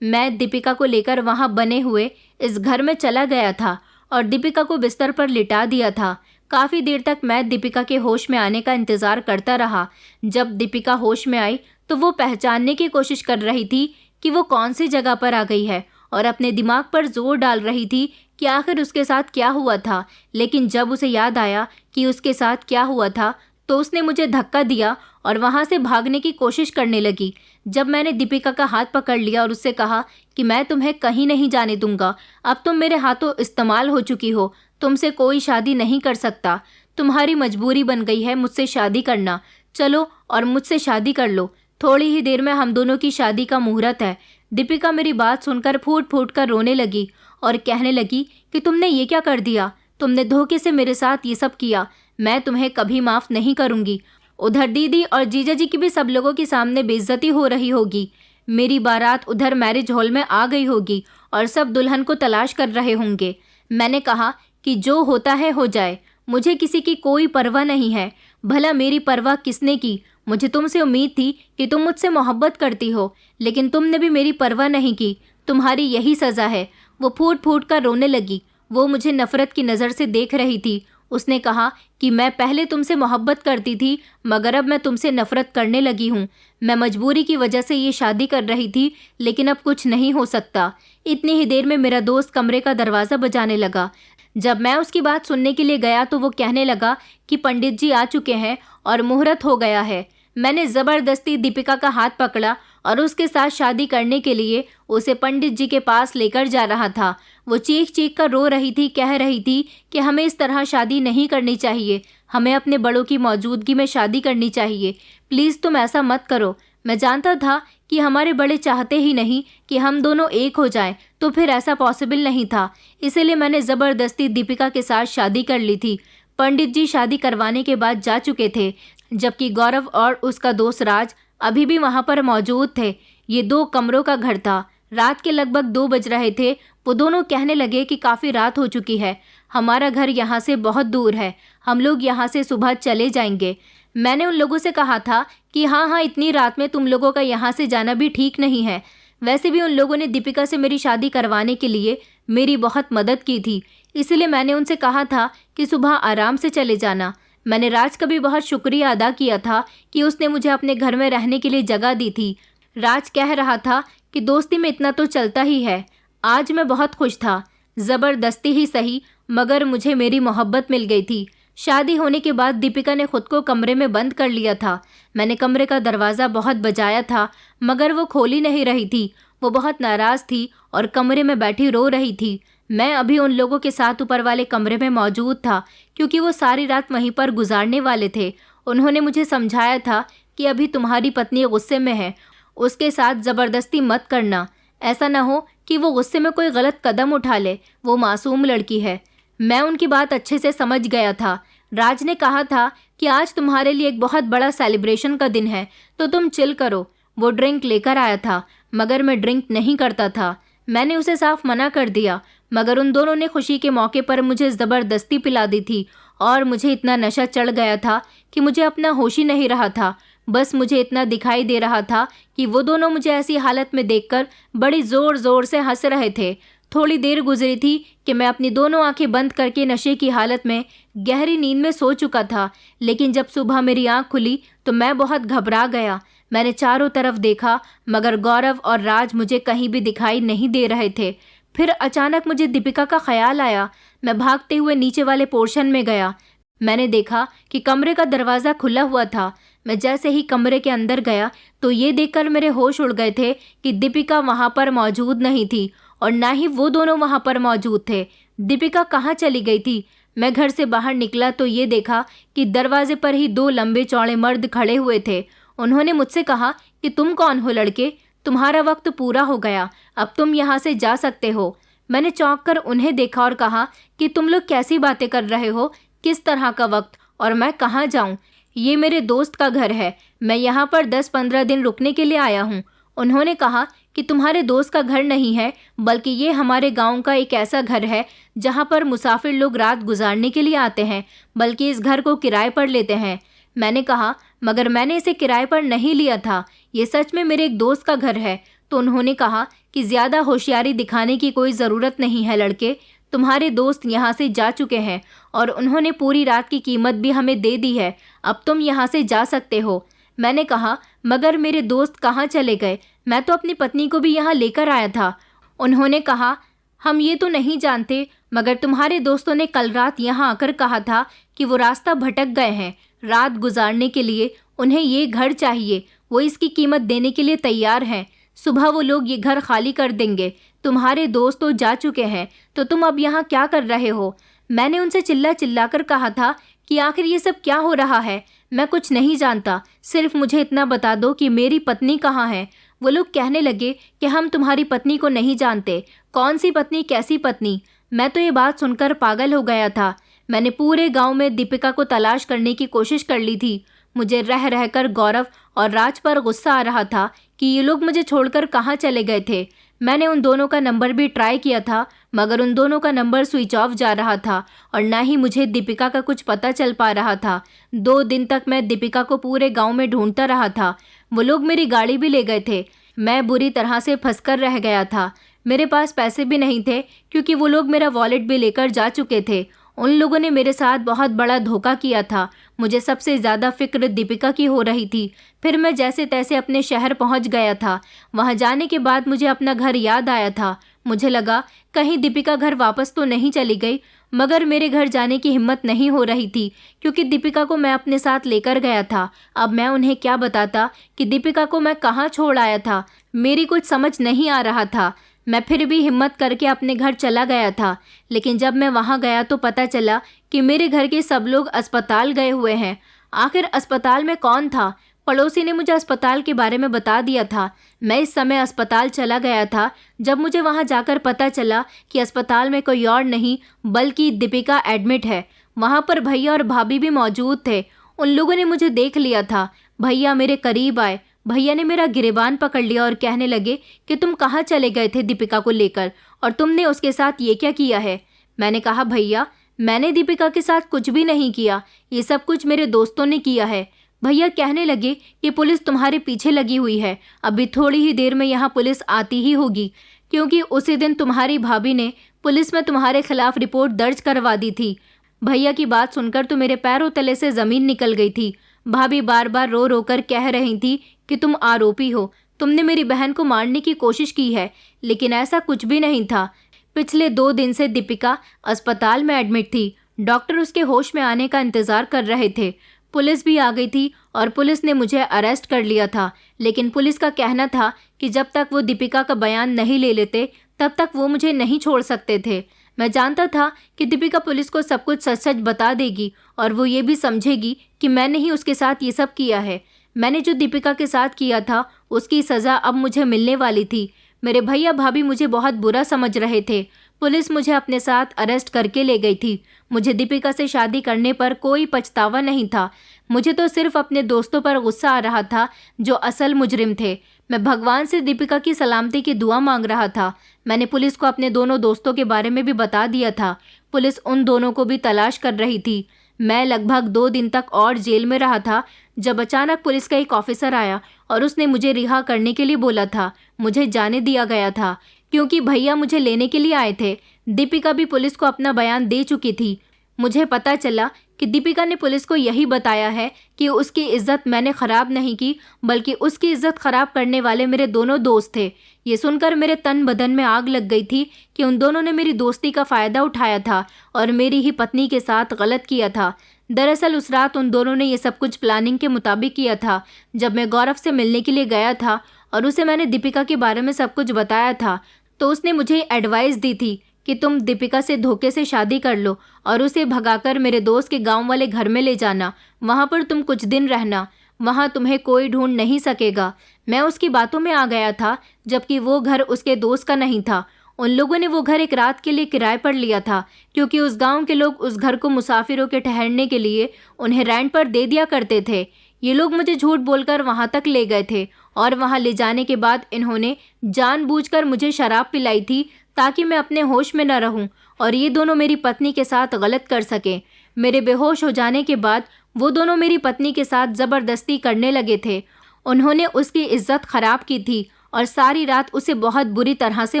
मैं दीपिका को लेकर वहां बने हुए इस घर में चला गया था और दीपिका को बिस्तर पर लिटा दिया था। काफ़ी देर तक मैं दीपिका के होश में आने का इंतज़ार करता रहा। जब दीपिका होश में आई तो वो पहचानने की कोशिश कर रही थी कि वो कौन सी जगह पर आ गई है और अपने दिमाग पर जोर डाल रही थी कि आखिर उसके साथ क्या हुआ था। लेकिन जब उसे याद आया कि उसके साथ क्या हुआ था तो उसने मुझे धक्का दिया और वहाँ से भागने की कोशिश करने लगी। जब मैंने दीपिका का हाथ पकड़ लिया और उससे कहा कि मैं तुम्हें कहीं नहीं जाने दूंगा, अब तुम मेरे हाथों इस्तेमाल हो चुकी हो, तुमसे कोई शादी नहीं कर सकता, तुम्हारी मजबूरी बन गई है मुझसे शादी करना, चलो और मुझसे शादी कर लो, थोड़ी ही देर में हम दोनों की शादी का मुहूर्त है। दीपिका मेरी बात सुनकर फूट फूट कर रोने लगी और कहने लगी कि तुमने ये क्या कर दिया, तुमने धोखे से मेरे साथ ये सब किया, मैं तुम्हें कभी माफ़ नहीं करूँगी। उधर दीदी और जीजा जी की भी सब लोगों के सामने बेइज्जती हो रही होगी। मेरी बारात उधर मैरिज हॉल में आ गई होगी और सब दुल्हन को तलाश कर रहे होंगे। मैंने कहा कि जो होता है हो जाए, मुझे किसी की कोई परवाह नहीं है। भला मेरी परवाह किसने की? मुझे तुमसे उम्मीद थी कि तुम मुझसे मोहब्बत करती हो, लेकिन तुमने भी मेरी परवाह नहीं की। तुम्हारी यही सज़ा है। वो फूट फूट कर रोने लगी। वो मुझे नफ़रत की नज़र से देख रही थी। उसने कहा कि मैं पहले तुमसे मोहब्बत करती थी मगर अब मैं तुमसे नफ़रत करने लगी हूँ। मैं मजबूरी की वजह से ये शादी कर रही थी, लेकिन अब कुछ नहीं हो सकता। इतनी ही देर में मेरा दोस्त कमरे का दरवाज़ा बजाने लगा। जब मैं उसकी बात सुनने के लिए गया तो वो कहने लगा कि पंडित जी आ चुके हैं और मुहूर्त हो गया है। मैंने ज़बरदस्ती दीपिका का हाथ पकड़ा और उसके साथ शादी करने के लिए उसे पंडित जी के पास लेकर जा रहा था। वो चीख चीख कर रो रही थी, कह रही थी कि हमें इस तरह शादी नहीं करनी चाहिए, हमें अपने बड़ों की मौजूदगी में शादी करनी चाहिए, प्लीज़ तुम ऐसा मत करो। मैं जानता था कि हमारे बड़े चाहते ही नहीं कि हम दोनों एक हो जाएं, तो फिर ऐसा पॉसिबल नहीं था। इसीलिए मैंने ज़बरदस्ती दीपिका के साथ शादी कर ली थी। पंडित जी शादी करवाने के बाद जा चुके थे, जबकि गौरव और उसका दोस्त राज अभी भी वहाँ पर मौजूद थे। ये 2 कमरों का घर था। रात के लगभग 2 बज रहे थे। वो दोनों कहने लगे कि काफ़ी रात हो चुकी है, हमारा घर यहाँ से बहुत दूर है, हम लोग यहाँ से सुबह चले जाएंगे। मैंने उन लोगों से कहा था कि हाँ, इतनी रात में तुम लोगों का यहाँ से जाना भी ठीक नहीं है। वैसे भी उन लोगों ने दीपिका से मेरी शादी करवाने के लिए मेरी बहुत मदद की थी, इसलिए मैंने उनसे कहा था कि सुबह आराम से चले जाना। मैंने राज का भी बहुत शुक्रिया अदा किया था कि उसने मुझे अपने घर में रहने के लिए जगह दी थी। राज कह रहा था कि दोस्ती में इतना तो चलता ही है। आज मैं बहुत खुश था, ज़बरदस्ती ही सही, मगर मुझे मेरी मोहब्बत मिल गई थी। शादी होने के बाद दीपिका ने खुद को कमरे में बंद कर लिया था। मैंने कमरे का दरवाज़ा बहुत बजाया था, मगर वो खोल ही नहीं रही थी। वो बहुत नाराज़ थी और कमरे में बैठी रो रही थी। मैं अभी उन लोगों के साथ ऊपर वाले कमरे में मौजूद था, क्योंकि वो सारी रात वहीं पर गुजारने वाले थे। उन्होंने मुझे समझाया था कि अभी तुम्हारी पत्नी गुस्से में है, उसके साथ ज़बरदस्ती मत करना, ऐसा ना हो कि वो गुस्से में कोई गलत कदम उठा ले, वो मासूम लड़की है। मैं उनकी बात अच्छे से समझ गया था। राज ने कहा था कि आज तुम्हारे लिए एक बहुत बड़ा सेलिब्रेशन का दिन है, तो तुम चिल करो। वो ड्रिंक लेकर आया था, मगर मैं ड्रिंक नहीं करता था। मैंने उसे साफ मना कर दिया, मगर उन दोनों ने खुशी के मौके पर मुझे ज़बरदस्ती पिला दी थी और मुझे इतना नशा चढ़ गया था कि मुझे अपना होश ही नहीं रहा था। बस मुझे इतना दिखाई दे रहा था कि वो दोनों मुझे ऐसी हालत में देखकर बड़ी ज़ोर ज़ोर से हंस रहे थे। थोड़ी देर गुजरी थी कि मैं अपनी दोनों आंखें बंद करके नशे की हालत में गहरी नींद में सो चुका था, लेकिन जब सुबह मेरी आंख खुली तो मैं बहुत घबरा गया। मैंने चारों तरफ देखा, मगर गौरव और राज मुझे कहीं भी दिखाई नहीं दे रहे थे। फिर अचानक मुझे दीपिका का ख्याल आया। मैं भागते हुए नीचे वाले पोर्शन में गया। मैंने देखा कि कमरे का दरवाज़ा खुला हुआ था। मैं जैसे ही कमरे के अंदर गया तो ये देखकर मेरे होश उड़ गए थे कि दीपिका वहाँ पर मौजूद नहीं थी और ना ही वो दोनों वहाँ पर मौजूद थे। दीपिका कहाँ चली गई थी? मैं घर से बाहर निकला तो ये देखा कि दरवाजे पर ही 2 लंबे चौड़े मर्द खड़े हुए थे। उन्होंने मुझसे कहा कि तुम कौन हो लड़के? तुम्हारा वक्त पूरा हो गया, अब तुम यहाँ से जा सकते हो। मैंने चौंक कर उन्हें देखा और कहा कि तुम लोग कैसी बातें कर रहे हो? किस तरह का वक्त, और मैं कहाँ जाऊँ? ये मेरे दोस्त का घर है, मैं यहाँ पर 10-15 दिन रुकने के लिए आया हूँ। उन्होंने कहा कि तुम्हारे दोस्त का घर नहीं है, बल्कि ये हमारे गांव का एक ऐसा घर है जहाँ पर मुसाफिर लोग रात गुजारने के लिए आते हैं, बल्कि इस घर को किराए पर लेते हैं। मैंने कहा मगर मैंने इसे किराए पर नहीं लिया था, ये सच में मेरे एक दोस्त का घर है। तो उन्होंने कहा कि ज़्यादा होशियारी दिखाने की कोई ज़रूरत नहीं है लड़के, तुम्हारे दोस्त यहाँ से जा चुके हैं और उन्होंने पूरी रात की कीमत भी हमें दे दी है, अब तुम यहाँ से जा सकते हो। मैंने कहा मगर मेरे दोस्त कहाँ चले गए? मैं तो अपनी पत्नी को भी यहाँ लेकर आया था। उन्होंने कहा हम ये तो नहीं जानते, मगर तुम्हारे दोस्तों ने कल रात यहाँ आकर कहा था कि वो रास्ता भटक गए हैं, रात गुजारने के लिए उन्हें ये घर चाहिए, वो इसकी कीमत देने के लिए तैयार हैं। सुबह वो लोग ये घर खाली कर देंगे। तुम्हारे दोस्त तो जा चुके हैं, तो तुम अब यहाँ क्या कर रहे हो? मैंने उनसे चिल्ला चिल्ला कर कहा था कि आखिर ये सब क्या हो रहा है? मैं कुछ नहीं जानता, सिर्फ मुझे इतना बता दो कि मेरी पत्नी कहाँ है। वो लोग कहने लगे कि हम तुम्हारी पत्नी को नहीं जानते। कौन सी पत्नी, कैसी पत्नी? मैं तो ये बात सुनकर पागल हो गया था। मैंने पूरे गांव में दीपिका को तलाश करने की कोशिश कर ली थी। मुझे रह रहकर गौरव और राज पर गुस्सा आ रहा था कि ये लोग मुझे छोड़कर कहाँ चले गए थे। मैंने उन दोनों का नंबर भी ट्राई किया था, मगर उन दोनों का नंबर स्विच ऑफ जा रहा था और ना ही मुझे दीपिका का कुछ पता चल पा रहा था। 2 दिन तक मैं दीपिका को पूरे गांव में ढूंढता रहा था। वो लोग मेरी गाड़ी भी ले गए थे। मैं बुरी तरह से फंसकर रह गया था। मेरे पास पैसे भी नहीं थे क्योंकि वो लोग मेरा वॉलेट भी लेकर जा चुके थे। उन लोगों ने मेरे साथ बहुत बड़ा धोखा किया था। मुझे सबसे ज़्यादा फिक्र दीपिका की हो रही थी। फिर मैं जैसे तैसे अपने शहर पहुंच गया था। वहां जाने के बाद मुझे अपना घर याद आया था। मुझे लगा कहीं दीपिका घर वापस तो नहीं चली गई, मगर मेरे घर जाने की हिम्मत नहीं हो रही थी क्योंकि दीपिका को मैं अपने साथ लेकर गया था। अब मैं उन्हें क्या बताता कि दीपिका को मैं कहाँ छोड़ आया था? मेरी कुछ समझ नहीं आ रहा था। मैं फिर भी हिम्मत करके अपने घर चला गया था, लेकिन जब मैं वहां गया तो पता चला कि मेरे घर के सब लोग अस्पताल गए हुए हैं। आखिर अस्पताल में कौन था? पड़ोसी ने मुझे अस्पताल के बारे में बता दिया था। मैं इस समय अस्पताल चला गया था जब मुझे वहां जाकर पता चला कि अस्पताल में कोई और नहीं बल्कि दीपिका एडमिट है। वहां पर भैया और भाभी भी मौजूद थे। उन लोगों ने मुझे देख लिया था। भैया मेरे करीब आए। भैया ने मेरा गिरेबान पकड़ लिया और कहने लगे कि तुम कहाँ चले गए थे दीपिका को लेकर, और तुमने उसके साथ ये क्या किया है? मैंने कहा भैया मैंने दीपिका के साथ कुछ भी नहीं किया, ये सब कुछ मेरे दोस्तों ने किया है। भैया कहने लगे कि पुलिस तुम्हारे पीछे लगी हुई है, अभी थोड़ी ही देर में यहाँ पुलिस आती ही होगी, क्योंकि उसी दिन तुम्हारी भाभी ने पुलिस में तुम्हारे खिलाफ रिपोर्ट दर्ज करवा दी थी। भैया की बात सुनकर तो मेरे पैरों तले से ज़मीन निकल गई थी। भाभी बार बार रो रो कर कह रही थी कि तुम आरोपी हो, तुमने मेरी बहन को मारने की कोशिश की है, लेकिन ऐसा कुछ भी नहीं था। पिछले 2 दिन से दीपिका अस्पताल में एडमिट थी। डॉक्टर उसके होश में आने का इंतज़ार कर रहे थे। पुलिस भी आ गई थी और पुलिस ने मुझे अरेस्ट कर लिया था, लेकिन पुलिस का कहना था कि जब तक वो दीपिका का बयान नहीं ले लेते तब तक वो मुझे नहीं छोड़ सकते थे। मैं जानता था कि दीपिका पुलिस को सब कुछ सच सच बता देगी और वो ये भी समझेगी कि मैंने ही उसके साथ ये सब किया है। मैंने जो दीपिका के साथ किया था उसकी सज़ा अब मुझे मिलने वाली थी। मेरे भैया भाभी मुझे बहुत बुरा समझ रहे थे। पुलिस मुझे अपने साथ अरेस्ट करके ले गई थी। मुझे दीपिका से शादी करने पर कोई पछतावा नहीं था। मुझे तो सिर्फ अपने दोस्तों पर गुस्सा आ रहा था जो असल मुजरिम थे। मैं भगवान से दीपिका की सलामती की दुआ मांग रहा था। मैंने पुलिस को अपने दोनों दोस्तों के बारे में भी बता दिया था। पुलिस उन दोनों को भी तलाश कर रही थी। मैं लगभग 2 दिन तक और जेल में रहा था जब अचानक पुलिस का एक ऑफिसर आया और उसने मुझे रिहा करने के लिए बोला था। मुझे जाने दिया गया था क्योंकि भैया मुझे लेने के लिए आए थे। दीपिका भी पुलिस को अपना बयान दे चुकी थी। मुझे पता चला कि दीपिका ने पुलिस को यही बताया है कि उसकी इज्जत मैंने ख़राब नहीं की, बल्कि उसकी इज्जत ख़राब करने वाले मेरे दोनों दोस्त थे। ये सुनकर मेरे तन बदन में आग लग गई थी कि उन दोनों ने मेरी दोस्ती का फ़ायदा उठाया था और मेरी ही पत्नी के साथ गलत किया था। दरअसल उस रात उन दोनों ने ये सब कुछ प्लानिंग के मुताबिक किया था। जब मैं गौरव से मिलने के लिए गया था और उसे मैंने दीपिका के बारे में सब कुछ बताया था, तो उसने मुझे एडवाइस दी थी कि तुम दीपिका से धोखे से शादी कर लो और उसे भगाकर मेरे दोस्त के गांव वाले घर में ले जाना। वहां पर तुम कुछ दिन रहना, वहां तुम्हें कोई ढूंढ नहीं सकेगा। मैं उसकी बातों में आ गया था, जबकि वो घर उसके दोस्त का नहीं था। उन लोगों ने वो घर एक रात के लिए किराए पर लिया था, क्योंकि उस गांव के लोग उस घर को मुसाफिरों के ठहरने के लिए उन्हें रेंट पर दे दिया करते थे। ये लोग मुझे झूठ बोलकर वहां तक ले गए थे और वहां ले जाने के बाद इन्होंने जानबूझकर मुझे शराब पिलाई थी ताकि मैं अपने होश में न रहूं और ये दोनों मेरी पत्नी के साथ गलत कर सकें। मेरे बेहोश हो जाने के बाद वो दोनों मेरी पत्नी के साथ ज़बरदस्ती करने लगे थे। उन्होंने उसकी इज्जत खराब की थी और सारी रात उसे बहुत बुरी तरह से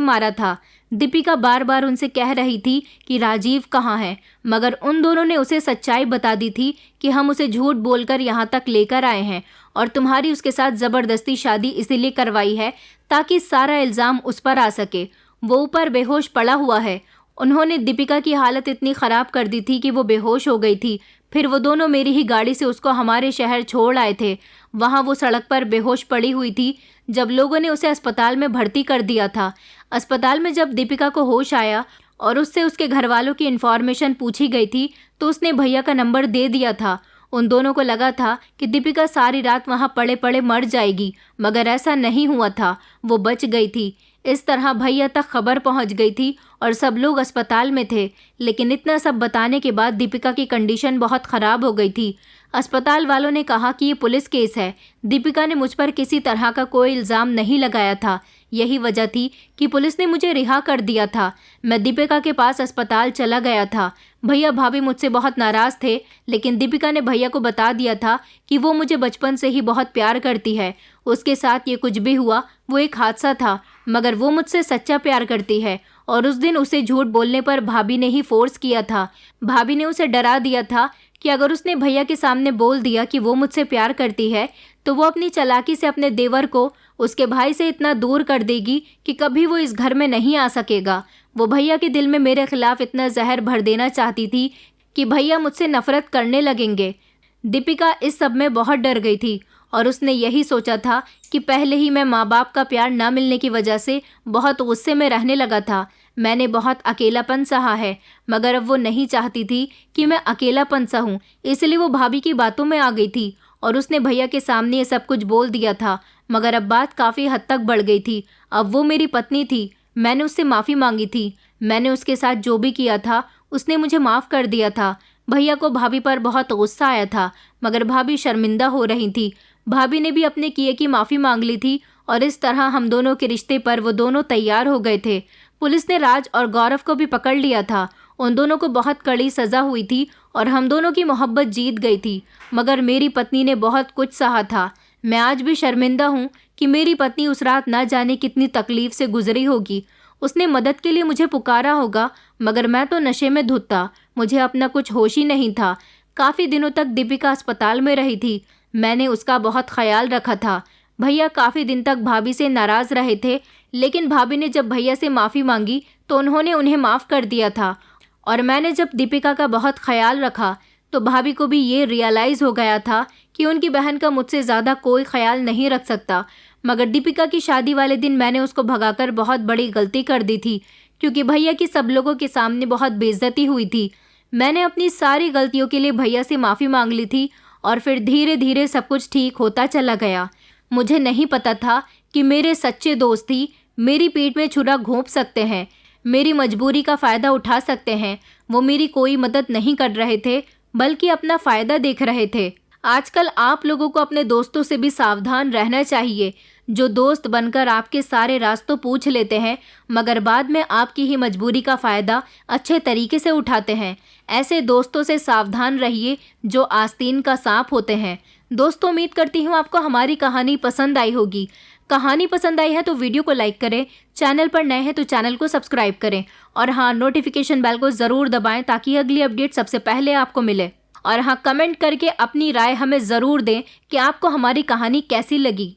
मारा था। दीपिका बार बार उनसे कह रही थी कि राजीव कहाँ है, मगर उन दोनों ने उसे सच्चाई बता दी थी कि हम उसे झूठ बोलकर यहाँ तक लेकर आए हैं और तुम्हारी उसके साथ ज़बरदस्ती शादी इसीलिए करवाई है ताकि सारा इल्ज़ाम उस पर आ सके। वो ऊपर बेहोश पड़ा हुआ है। उन्होंने दीपिका की हालत इतनी ख़राब कर दी थी कि वो बेहोश हो गई थी। फिर वो दोनों मेरी ही गाड़ी से उसको हमारे शहर छोड़ आए थे। वहाँ वो सड़क पर बेहोश पड़ी हुई थी जब लोगों ने उसे अस्पताल में भर्ती कर दिया था। अस्पताल में जब दीपिका को होश आया और उससे उसके घर वालों की इन्फॉर्मेशन पूछी गई थी तो उसने भैया का नंबर दे दिया था। उन दोनों को लगा था कि दीपिका सारी रात वहाँ पड़े पड़े मर जाएगी, मगर ऐसा नहीं हुआ था, वो बच गई थी। इस तरह भैया तक खबर पहुंच गई थी और सब लोग अस्पताल में थे। लेकिन इतना सब बताने के बाद दीपिका की कंडीशन बहुत ख़राब हो गई थी। अस्पताल वालों ने कहा कि ये पुलिस केस है। दीपिका ने मुझ पर किसी तरह का कोई इल्ज़ाम नहीं लगाया था। यही वजह थी कि पुलिस ने मुझे रिहा कर दिया था। मैं दीपिका के पास अस्पताल चला गया था। भैया भाभी मुझसे बहुत नाराज़ थे, लेकिन दीपिका ने भैया को बता दिया था कि वो मुझे बचपन से ही बहुत प्यार करती है। उसके साथ ये कुछ भी हुआ वो एक हादसा था, मगर वो मुझसे सच्चा प्यार करती है। और उस दिन उसे झूठ बोलने पर भाभी ने ही फोर्स किया था। भाभी ने उसे डरा दिया था कि अगर उसने भैया के सामने बोल दिया कि वो मुझसे प्यार करती है तो वो अपनी चालाकी से अपने देवर को उसके भाई से इतना दूर कर देगी कि कभी वो इस घर में नहीं आ सकेगा। वो भैया के दिल में मेरे खिलाफ इतना जहर भर देना चाहती थी कि भैया मुझसे नफरत करने लगेंगे। दीपिका इस सब में बहुत डर गई थी और उसने यही सोचा था कि पहले ही मैं माँ बाप का प्यार ना मिलने की वजह से बहुत गुस्से में रहने लगा था। मैंने बहुत अकेलापन सहा है, मगर अब वो नहीं चाहती थी कि मैं अकेलापन सहूँ, इसलिए वो भाभी की बातों में आ गई थी और उसने भैया के सामने ये सब कुछ बोल दिया था। मगर अब बात काफ़ी हद तक बढ़ गई थी। अब वो मेरी पत्नी थी। मैंने उससे माफ़ी मांगी थी। मैंने उसके साथ जो भी किया था उसने मुझे माफ़ कर दिया था। भैया को भाभी पर बहुत गुस्सा आया था, मगर भाभी शर्मिंदा हो रही थी। भाभी ने भी अपने किए की माफ़ी मांग ली थी और इस तरह हम दोनों के रिश्ते पर वो दोनों तैयार हो गए थे। पुलिस ने राज और गौरव को भी पकड़ लिया था। उन दोनों को बहुत कड़ी सज़ा हुई थी और हम दोनों की मोहब्बत जीत गई थी, मगर मेरी पत्नी ने बहुत कुछ सहा था। मैं आज भी शर्मिंदा हूँ कि मेरी पत्नी उस रात ना जाने कितनी तकलीफ़ से गुजरी होगी। उसने मदद के लिए मुझे पुकारा होगा, मगर मैं तो नशे में धुत था। मुझे अपना कुछ होश ही नहीं था। काफ़ी दिनों तक दीपिका अस्पताल में रही थी। मैंने उसका बहुत ख्याल रखा था। भैया काफ़ी दिन तक भाभी से नाराज़ रहे थे, लेकिन भाभी ने जब भैया से माफ़ी मांगी तो उन्होंने उन्हें माफ़ कर दिया था। और मैंने जब दीपिका का बहुत ख्याल रखा तो भाभी को भी ये रियलाइज़ हो गया था कि उनकी बहन का मुझसे ज़्यादा कोई ख्याल नहीं रख सकता। मगर दीपिका की शादी वाले दिन मैंने उसको भगाकर बहुत बड़ी गलती कर दी थी, क्योंकि भैया की सब लोगों के सामने बहुत बेइज्जती हुई थी। मैंने अपनी सारी गलतियों के लिए भैया से माफ़ी मांग ली थी और फिर धीरे धीरे सब कुछ ठीक होता चला गया। मुझे नहीं पता था कि मेरे सच्चे दोस्त ही मेरी पीठ में छुरा घोंप सकते हैं, मेरी मजबूरी का फ़ायदा उठा सकते हैं। वो मेरी कोई मदद नहीं कर रहे थे, बल्कि अपना फ़ायदा देख रहे थे। आजकल आप लोगों को अपने दोस्तों से भी सावधान रहना चाहिए, जो दोस्त बनकर आपके सारे रास्तों पूछ लेते हैं, मगर बाद में आपकी ही मजबूरी का फ़ायदा अच्छे तरीके से उठाते हैं। ऐसे दोस्तों से सावधान रहिए जो आस्तीन का सांप होते हैं। दोस्तों, उम्मीद करती हूँ आपको हमारी कहानी पसंद आई होगी। कहानी पसंद आई है तो वीडियो को लाइक करें, चैनल पर नए हैं तो चैनल को सब्सक्राइब करें और हाँ, नोटिफिकेशन बेल को ज़रूर दबाएं ताकि अगली अपडेट सबसे पहले आपको मिले। और हाँ, कमेंट करके अपनी राय हमें ज़रूर दें कि आपको हमारी कहानी कैसी लगी।